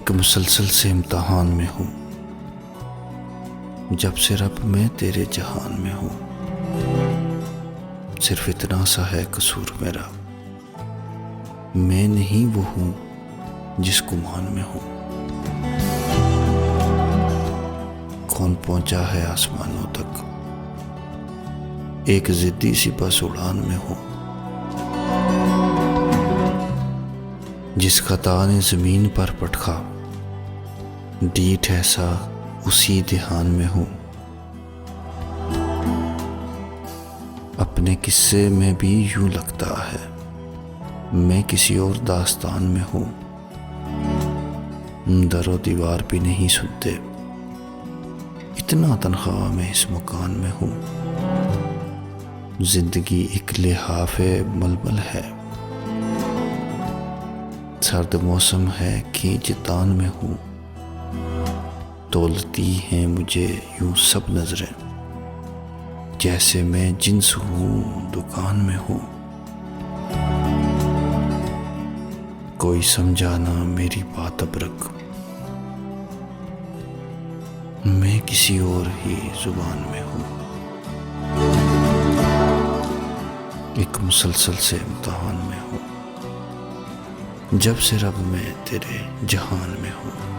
एक मुसलसल से इम्तहान में हूँ, जब से रब मैं तेरे जहान में हूँ। सिर्फ इतना सा है कसूर मेरा, मैं नहीं वो हूँ जिस गुमान में हूँ। कौन पहुंचा है आसमानों तक, एक जिद्दी सी बस उड़ान में हूँ। जिसका ताने जमीन पर पटखा, डीठ ऐसा उसी ध्यान में हूँ। अपने किस्से में भी यूं लगता है, मैं किसी और दास्तान में हूँ। दरो दीवार भी नहीं सुनते, इतना तन्हा मैं इस मकान में हूँ। जिंदगी एक लिहाफे मलमल है, सर्द मौसम है खींच तान में हूँ। तोलती हैं मुझे यूं सब नजरें, जैसे मैं जिन्स हूँ दुकान में हूँ। कोई समझाना मेरी बात अबरक, मैं किसी और ही जुबान में हूँ। एक मुसलसल से इम्तहान में हूँ, जब से रब मैं तेरे जहान में हूँ।